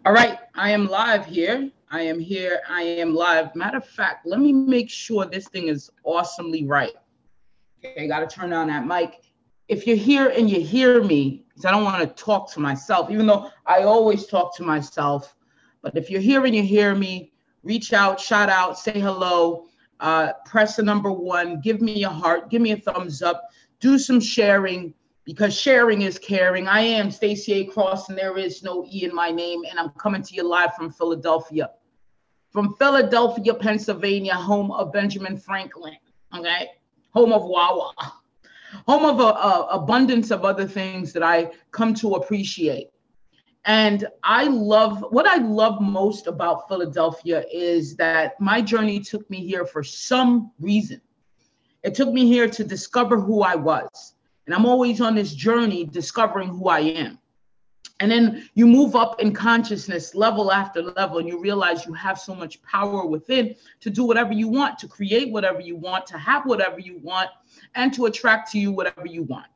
All right, I am live here. I am here. I am live. Matter of fact, let me make sure this thing is awesomely right. Okay, got to turn on that mic. If you're here and you hear me, because I don't want to talk to myself, even though I always talk to myself. But if you're here and you hear me, reach out, shout out, say hello, press the number 1, give me a heart, give me a thumbs up, do some sharing, because sharing is caring. I am Stacy A. Cross, and there is no E in my name, and I'm coming to you live from Philadelphia. From Philadelphia, Pennsylvania, home of Benjamin Franklin, okay? Home of Wawa, home of abundance of other things that I come to appreciate. And what I love most about Philadelphia is that my journey took me here for some reason. It took me here to discover who I was. And I'm always on this journey discovering who I am. And then you move up in consciousness level after level, and you realize you have so much power within to do whatever you want, to create whatever you want, to have whatever you want, and to attract to you whatever you want.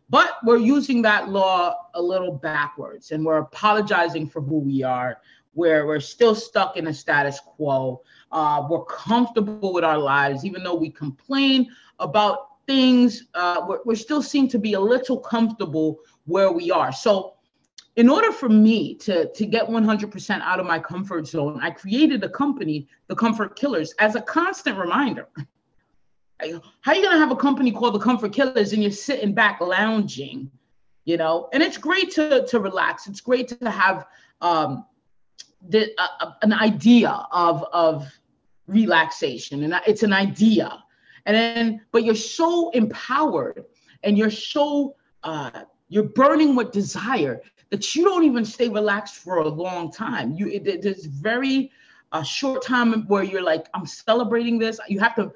But we're using that law a little backwards, and we're apologizing for who we are, where we're still stuck in a status quo. We're comfortable with our lives, even though we complain about things, we still seem to be a little comfortable where we are. So in order for me to get 100% out of my comfort zone, I created a company, the Comfort Killers, as a constant reminder. How are you going to have a company called the Comfort Killers and you're sitting back lounging, And it's great to relax. It's great to have an idea of relaxation, and it's an idea. But you're so empowered, and you're so you're burning with desire that you don't even stay relaxed for a long time. There's very short time where you're like, I'm celebrating this. You have to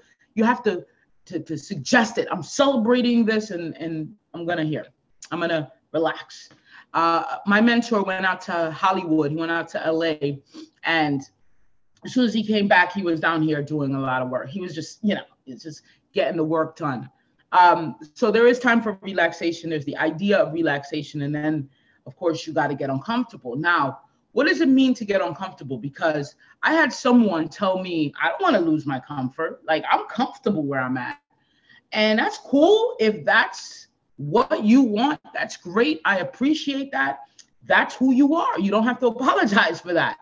suggest it. I'm celebrating this, and I'm gonna relax. My mentor went out to Hollywood. He went out to LA, and as soon as he came back, he was down here doing a lot of work. He was just, it's just getting the work done. So there is time for relaxation. There's the idea of relaxation. And then, of course, you got to get uncomfortable. Now, what does it mean to get uncomfortable? Because I had someone tell me, I don't want to lose my comfort. Like, I'm comfortable where I'm at. And that's cool. If that's what you want, that's great. I appreciate that. That's who you are. You don't have to apologize for that.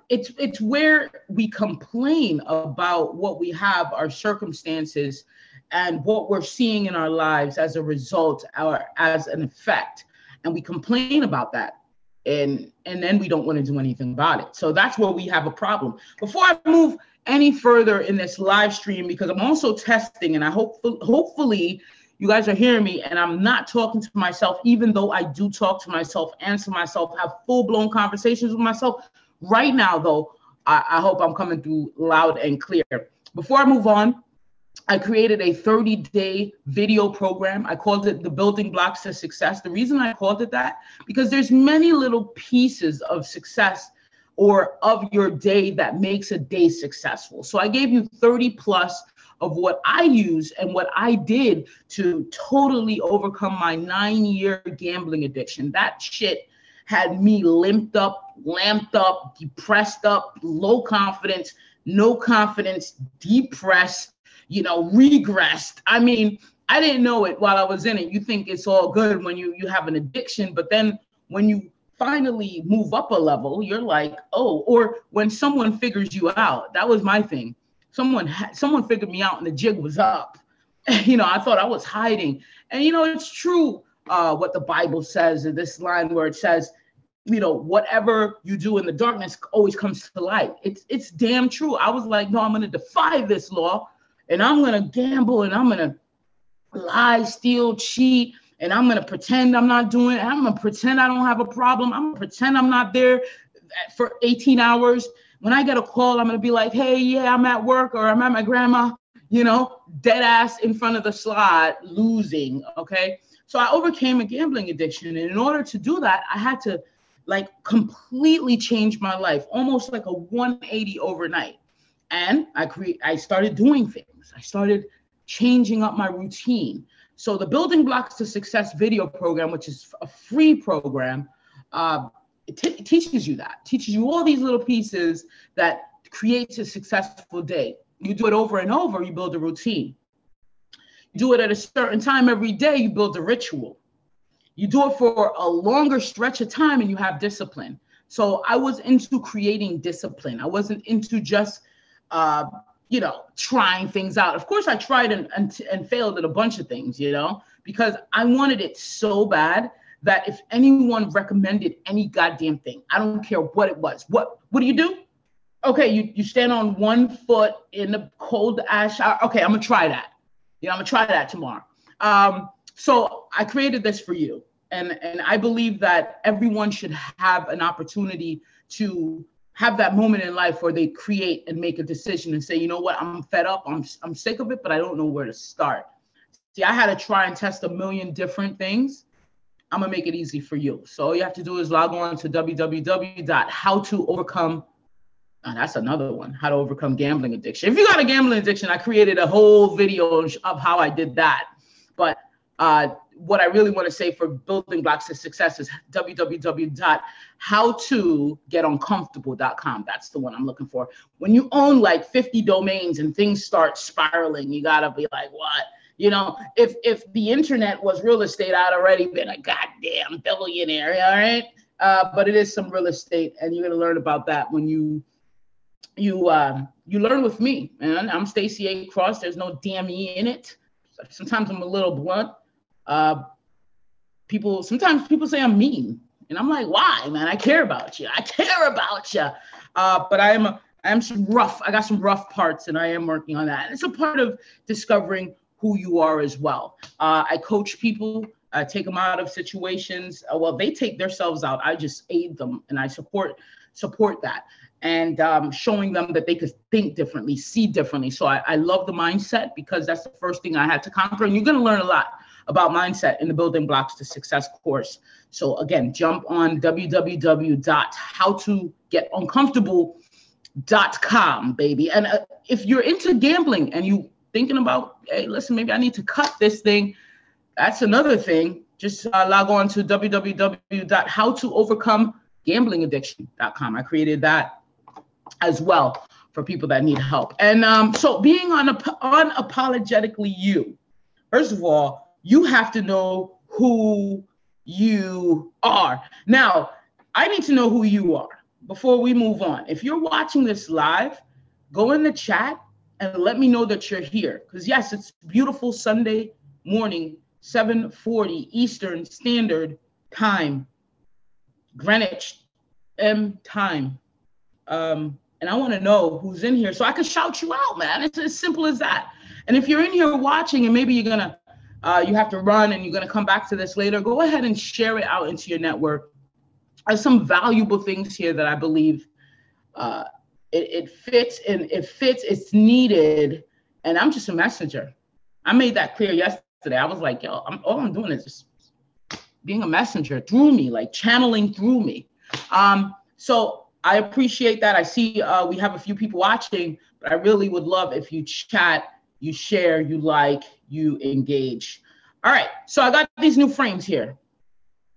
It's where we complain about what we have, our circumstances, and what we're seeing in our lives as a result or as an effect. And we complain about that. And then we don't want to do anything about it. So that's where we have a problem. Before I move any further in this live stream, because I'm also testing, and I hopefully you guys are hearing me, and I'm not talking to myself, even though I do talk to myself, answer myself, have full-blown conversations with myself. Right now, though, I hope I'm coming through loud and clear. Before I move on, I created a 30-day video program. I called it the Building Blocks to Success. The reason I called it that, because there's many little pieces of success or of your day that makes a day successful. So I gave you 30 plus of what I use and what I did to totally overcome my 9-year gambling addiction. That shit had me limped up, lamped up, depressed up, low confidence, no confidence, depressed, regressed. I didn't know it while I was in it. You think it's all good when you have an addiction, but then when you finally move up a level, you're like, oh, or when someone figures you out. That was my thing. Someone figured me out and the jig was up. I thought I was hiding. And, it's true what the Bible says in this line where it says, whatever you do in the darkness always comes to light. It's damn true. I was like, no, I'm going to defy this law, and I'm going to gamble, and I'm going to lie, steal, cheat, and I'm going to pretend I'm not doing it. I'm going to pretend I don't have a problem. I'm going to pretend I'm not there for 18 hours. When I get a call, I'm going to be like, hey, yeah, I'm at work, or I'm at my grandma, dead ass in front of the slot, losing, okay? So I overcame a gambling addiction. And in order to do that, I had to completely change my life, almost like a 180 overnight. And I started doing things. I started changing up my routine. So the Building Blocks to Success video program, which is a free program, It teaches you that, teaches you all these little pieces that creates a successful day. You do it over and over, you build a routine. You do it at a certain time every day, you build a ritual. You do it for a longer stretch of time and you have discipline. So I was into creating discipline. I wasn't into just, trying things out. Of course, I tried and failed at a bunch of things, because I wanted it so bad that if anyone recommended any goddamn thing, I don't care what it was. What do you do? Okay, you stand on one foot in the cold ash shower. Okay, I'm gonna try that. I'm gonna try that tomorrow. So I created this for you. And I believe that everyone should have an opportunity to have that moment in life where they create and make a decision and say, you know what, I'm fed up, I'm sick of it, but I don't know where to start. See, I had to try and test a million different things. I'm gonna make it easy for you. So all you have to do is log on to www.howtoovercome. That's another one, how to overcome gambling addiction. If you got a gambling addiction, I created a whole video of how I did that. But what I really want to say for building blocks to success is www.howtogetoncomfortable.com. That's the one I'm looking for. When you own like 50 domains and things start spiraling, you gotta be like, what? If the internet was real estate, I'd already been a goddamn billionaire, all right? But it is some real estate, and you're gonna learn about that when you learn with me, man. I'm Stacy A. Cross. There's no damn E in it. Sometimes I'm a little blunt. Sometimes people say I'm mean, and I'm like, why, man? I care about you. But I am some rough. I got some rough parts, and I am working on that. And it's a part of discovering who you are as well. I coach people. I take them out of situations. They take themselves out. I just aid them, and I support that. And showing them that they could think differently, see differently. So I love the mindset, because that's the first thing I had to conquer. And you're going to learn a lot about mindset in the Building Blocks to Success course. So again, jump on www.howtogetoncomfortable.com, baby. And if you're into gambling and you thinking about, hey, listen, maybe I need to cut this thing, that's another thing. Just log on to www.howtoovercomegamblingaddiction.com. I created that as well for people that need help. And so being unapologetically you, first of all, you have to know who you are. Now, I need to know who you are before we move on. If you're watching this live, go in the chat and let me know that you're here. Because yes, it's beautiful Sunday morning, 7:40 Eastern Standard Time, Greenwich M time. And I want to know who's in here so I can shout you out, man. It's as simple as that. And if you're in here watching and maybe you're going to, you have to run and you're going to come back to this later, go ahead and share it out into your network. There's some valuable things here that I believe it fits, it's needed. And I'm just a messenger. I made that clear yesterday. I was like, yo, all I'm doing is just being a messenger through me, like channeling through me. So I appreciate that. I see we have a few people watching, but I really would love if you chat, you share, you like, you engage. All right, so I got these new frames here.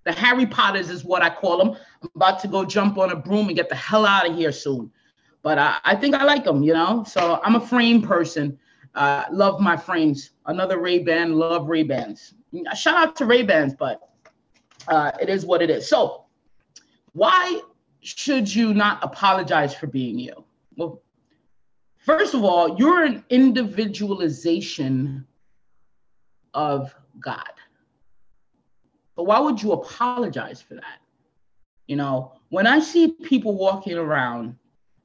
The Harry Potters is what I call them. I'm about to go jump on a broom and get the hell out of here soon. But I think I like them, So I'm a frame person. Love my frames. Another Ray-Ban, love Ray-Bans. Shout out to Ray-Bans, but it is what it is. So why should you not apologize for being you? Well, first of all, you're an individualization of God. But why would you apologize for that? When I see people walking around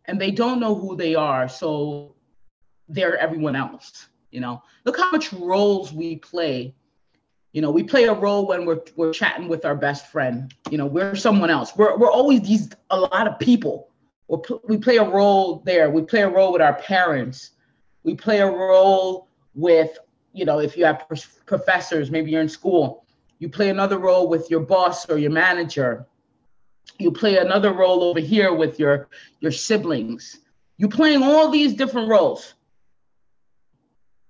and they don't know who they are, so they're everyone else, look how much roles we play. We play a role when we're chatting with our best friend. We're someone else. We're always a lot of people. We play a role there. We play a role with our parents. We play a role with, if you have professors, maybe you're in school, you play another role with your boss or your manager. You play another role over here with your siblings. You're playing all these different roles.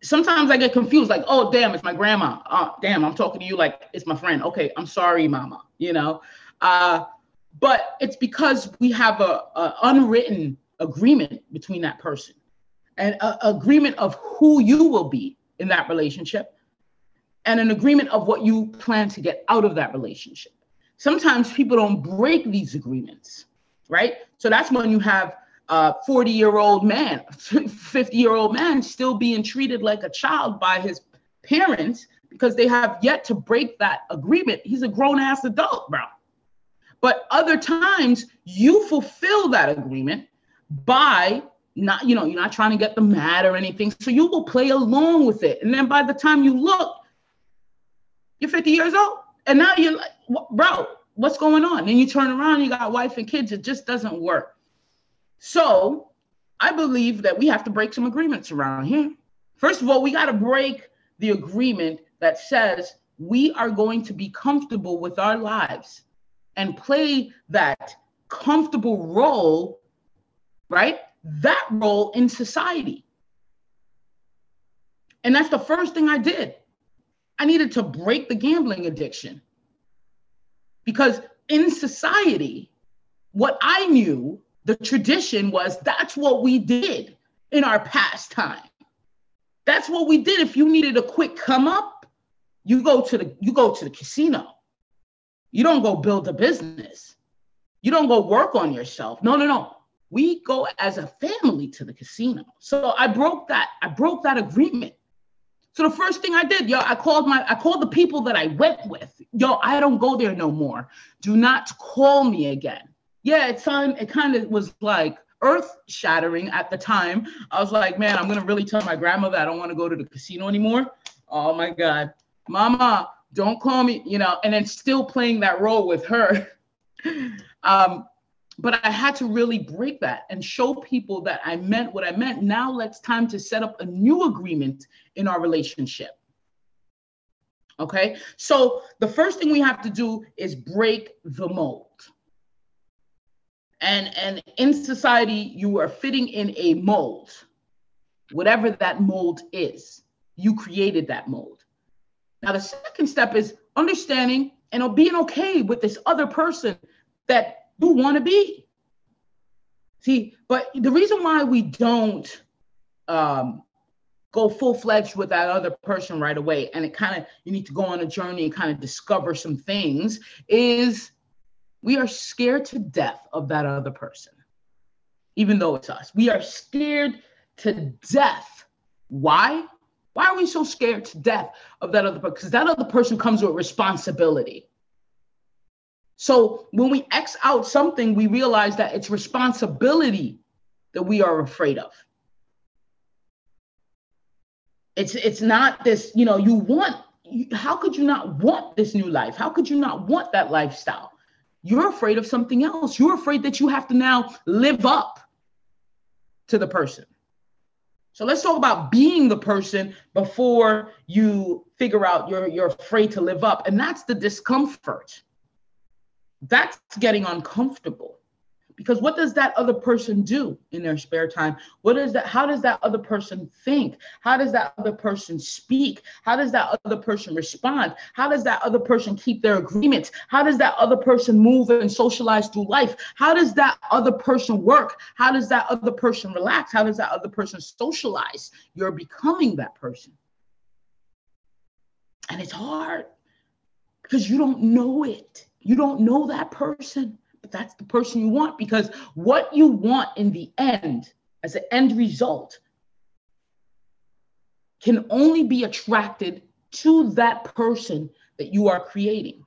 Sometimes I get confused, like, oh, damn, it's my grandma. Damn, I'm talking to you like it's my friend. Okay, I'm sorry, mama, But it's because we have a unwritten agreement between that person, and an agreement of who you will be in that relationship, and an agreement of what you plan to get out of that relationship. Sometimes people don't break these agreements, right? So that's when you have a 40-year-old man, 50-year-old man still being treated like a child by his parents because they have yet to break that agreement. He's a grown-ass adult, bro. But other times you fulfill that agreement by not, you're not trying to get them mad or anything. So you will play along with it. And then by the time you look, you're 50 years old. And now you're like, bro, what's going on? And you turn around, you got a wife and kids. It just doesn't work. So I believe that we have to break some agreements around here. First of all, we got to break the agreement that says we are going to be comfortable with our lives and play that comfortable role, right? That role in society. And that's the first thing I did. I needed to break the gambling addiction. Because in society, what I knew, the tradition was that's what we did in our pastime. That's what we did. If you needed a quick come up, you go to the casino. You don't go build a business. You don't go work on yourself. No. We go as a family to the casino. So I broke that agreement. So the first thing I did, I called the people that I went with. I don't go there no more. Do not call me again. Yeah, it kind of was like earth shattering at the time. I was like, man, I'm going to really tell my grandmother I don't want to go to the casino anymore. Oh my God, mama, don't call me, and then still playing that role with her. But I had to really break that and show people that I meant what I meant. Now it's time to set up a new agreement in our relationship. Okay. So the first thing we have to do is break the mold. And in society, you are fitting in a mold, whatever that mold is. You created that mold. Now, the second step is understanding and being okay with this other person that you want to be. See, but the reason why we don't go full-fledged with that other person right away, and you need to go on a journey and kind of discover some things, is we are scared to death of that other person, even though it's us. We are scared to death. Why? Why are we so scared to death of that other person? Because that other person comes with responsibility. So when we X out something, we realize that it's responsibility that we are afraid of. It's not this, how could you not want this new life? How could you not want that lifestyle? You're afraid of something else. You're afraid that you have to now live up to the person. So let's talk about being the person before you figure out you're afraid to live up. And that's the discomfort. That's getting uncomfortable. Because what does that other person do in their spare time? How does that other person think? How does that other person speak? How does that other person respond? How does that other person keep their agreements? How does that other person move and socialize through life? How does that other person work? How does that other person relax? How does that other person socialize? You're becoming that person. And it's hard because you don't know it. You don't know that person. But that's the person you want, because what you want in the end, as an end result, can only be attracted to that person that you are creating.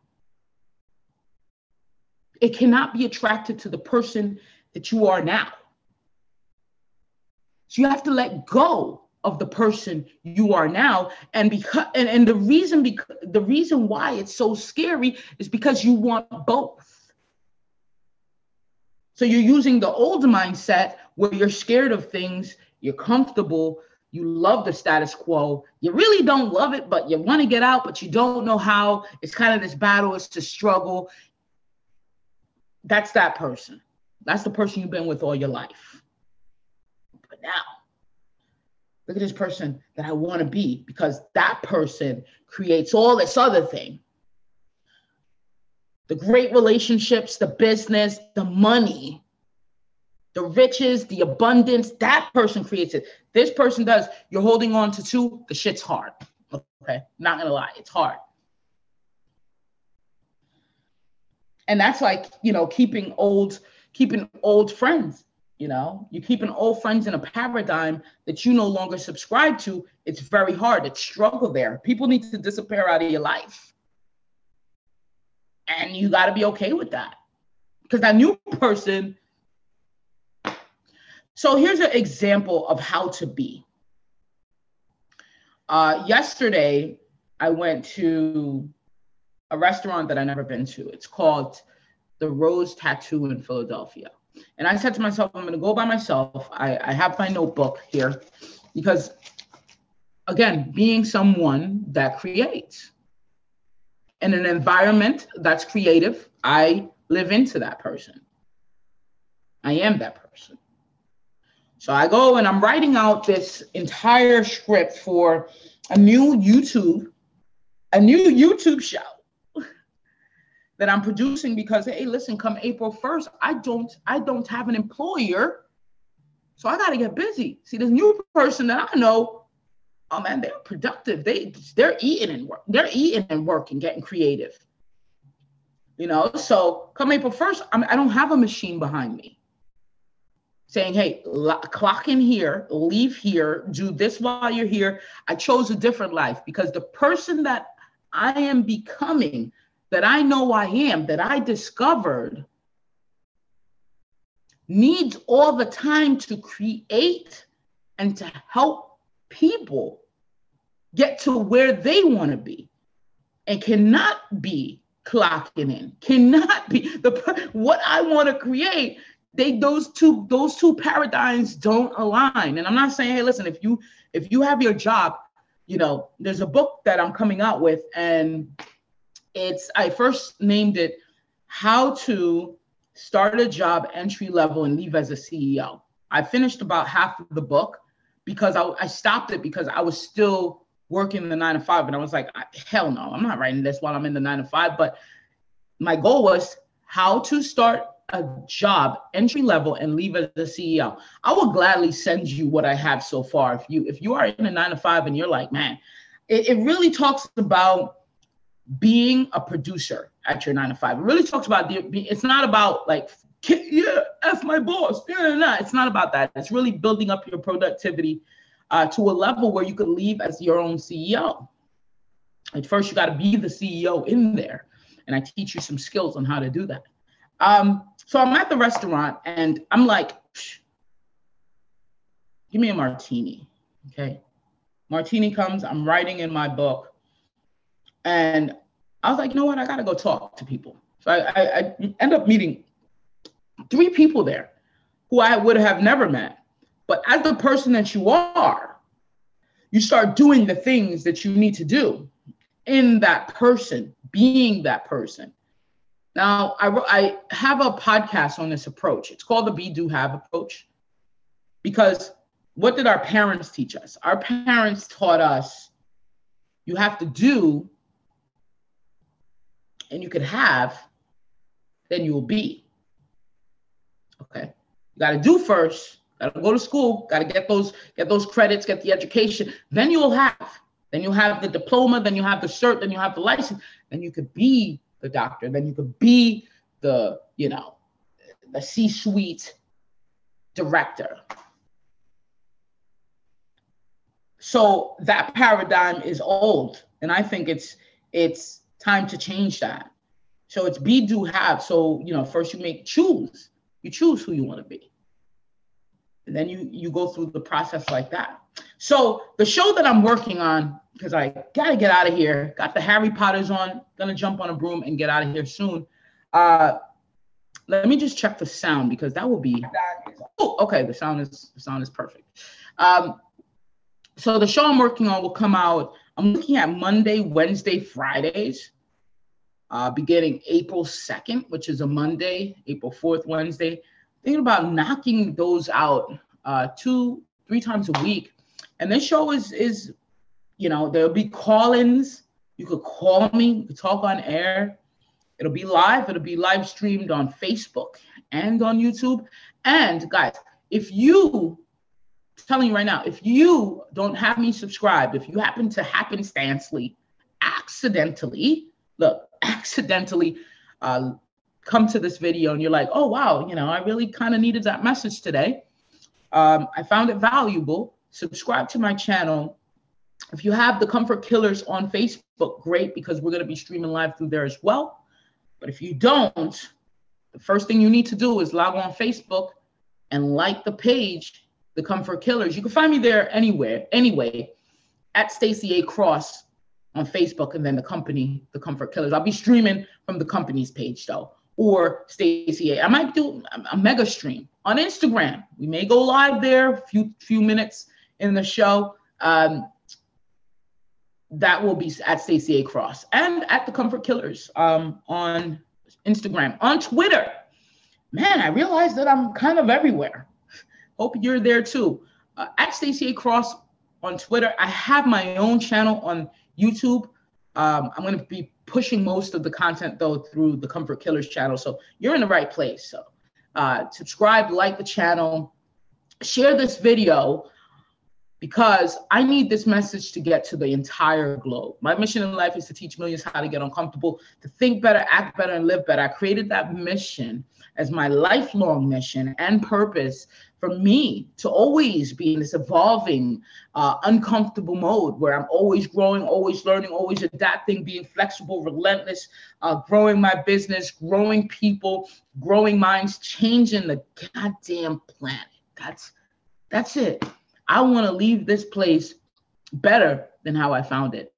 It cannot be attracted to the person that you are now. So you have to let go of the person you are now. And the reason why it's so scary is because you want both. So you're using the old mindset where you're scared of things, you're comfortable, you love the status quo, you really don't love it, but you want to get out, but you don't know how. It's kind of this battle, it's a struggle. That's that person. That's the person you've been with all your life. But now, look at this person that I want to be, because that person creates all this other thing. The great relationships, the business, the money, the riches, the abundance, that person creates it. This person does. You're holding on to two, the shit's hard. Okay, not gonna lie, it's hard. And that's like, keeping old friends. You keeping old friends in a paradigm that you no longer subscribe to. It's very hard. It's struggle there. People need to disappear out of your life. And you got to be okay with that. Because that new person. So here's an example of how to be. Yesterday, I went to a restaurant that I've never been to. It's called The Rose Tattoo in Philadelphia. And I said to myself, I'm going to go by myself. I have my notebook here because, again, being someone that creates in an environment that's creative, I live into that person. I am that person. So I go and I'm writing out this entire script for a new YouTube show that I'm producing because, hey, listen, come April 1st, I don't have an employer. So I got to get busy. See, this new person that I know, oh man, they're productive. They're eating and work. They're eating and working, getting creative. So come April 1st, I don't have a machine behind me saying, hey, clock in here, leave here, do this while you're here. I chose a different life because the person that I am becoming, that I know I am, that I discovered, needs all the time to create and to help people get to where they want to be, and cannot be clocking in, cannot be what I want to create. Those two paradigms don't align. And I'm not saying, hey, listen, if you have your job, there's a book that I'm coming out with, and I first named it How to Start a Job Entry Level and Leave as a CEO. I finished about half of the book because I stopped it because I was still working the 9 to 5. And I was like, hell no, I'm not writing this while I'm in the 9 to 5. But my goal was how to start a job entry level and leave as a CEO. I will gladly send you what I have so far. If you are in a 9 to 5 and you're like, man, it really talks about being a producer at your 9 to 5. It really talks about it's not about like, yeah, F my boss. No, it's not about that. It's really building up your productivity to a level where you could leave as your own CEO. At first, you got to be the CEO in there. And I teach you some skills on how to do that. So I'm at the restaurant and I'm like, give me a martini. Okay. Martini comes, I'm writing in my book. And I was like, you know what? I got to go talk to people. So I end up meeting 3 people there who I would have never met. But as the person that you are, you start doing the things that you need to do in that person, being that person. Now, I have a podcast on this approach. It's called the Be, Do, Have approach. Because what did our parents teach us? Our parents taught us you have to do and you could have, then you will be. Okay. You got to do first. Got to go to school. Got to get those credits, get the education. Then you will have. Then you'll have the diploma. Then you have the cert. Then you have the license. Then you could be the doctor. Then you could be the C-suite director. So that paradigm is old, and I think it's time to change that. So it's be, do, have. So first you choose. You choose who you want to be, and then you go through the process like that. So the show that I'm working on, because I gotta get out of here, got the Harry Potters on, gonna jump on a broom and get out of here soon. Let me just check the sound because that will be. Oh, okay. The sound is perfect. So the show I'm working on will come out. I'm looking at Monday, Wednesday, Fridays, beginning April 2nd, which is a Monday, April 4th, Wednesday. Thinking about knocking those out 2-3 times a week. And this show is there'll be call-ins. You could call me. We could talk on air. It'll be live. It'll be live streamed on Facebook and on YouTube. And guys, if you, I'm telling you right now, if you don't have me subscribed, if you happen to accidentally come to this video and you're like, oh, wow, I really kind of needed that message today. I found it valuable. Subscribe to my channel. If you have the Comfort Killers on Facebook, great, because we're going to be streaming live through there as well. But if you don't, the first thing you need to do is log on Facebook and like the page, The Comfort Killers. You can find me there anyway, at Stacy A. Cross on Facebook, and then the company, The Comfort Killers. I'll be streaming from the company's page though, or Stacy A. I might do a mega stream on Instagram. We may go live there, a few minutes in the show. That will be at Stacy A. Cross and at The Comfort Killers on Instagram. On Twitter, man, I realized that I'm kind of everywhere. Hope you're there too. At Stacy A. Cross on Twitter. I have my own channel on YouTube. I'm going to be pushing most of the content though through the Comfort Killers channel. So you're in the right place. So subscribe, like the channel, share this video, because I need this message to get to the entire globe. My mission in life is to teach millions how to get uncomfortable, to think better, act better, and live better. I created that mission as my lifelong mission and purpose for me to always be in this evolving, uncomfortable mode where I'm always growing, always learning, always adapting, being flexible, relentless, growing my business, growing people, growing minds, changing the goddamn planet. That's it. I want to leave this place better than how I found it,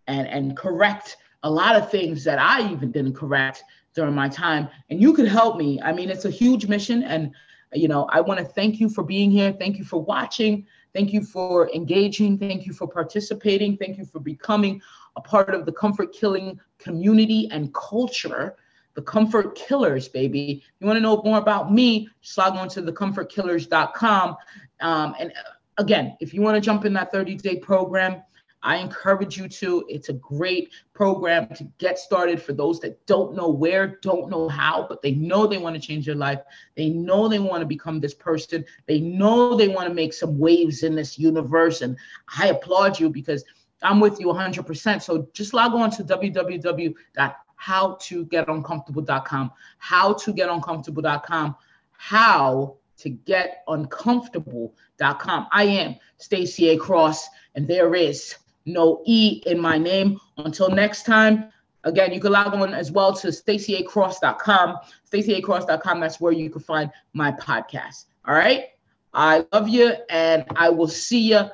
and correct a lot of things that I even didn't correct during my time. And you could help me. I mean, it's a huge mission. And, I want to thank you for being here. Thank you for watching. Thank you for engaging. Thank you for participating. Thank you for becoming a part of the comfort killing community and culture. The Comfort Killers, baby. You want to know more about me, just log on to thecomfortkillers.com. And again, if you want to jump in that 30-day program, I encourage you to. It's a great program to get started for those that don't know where, don't know how, but they know they want to change their life. They know they want to become this person. They know they want to make some waves in this universe. And I applaud you, because I'm with you 100%. So just log on to www.howtogetoncomfortable.com, howtogetoncomfortable.com, howtogetoncomfortable.com. I am Stacy A. Cross, and there is no E in my name. Until next time, again, you can log on as well to stacyacross.com. stacyacross.com, that's where you can find my podcast. All right? I love you, and I will see you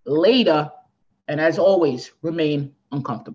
later. And as always, remain uncomfortable.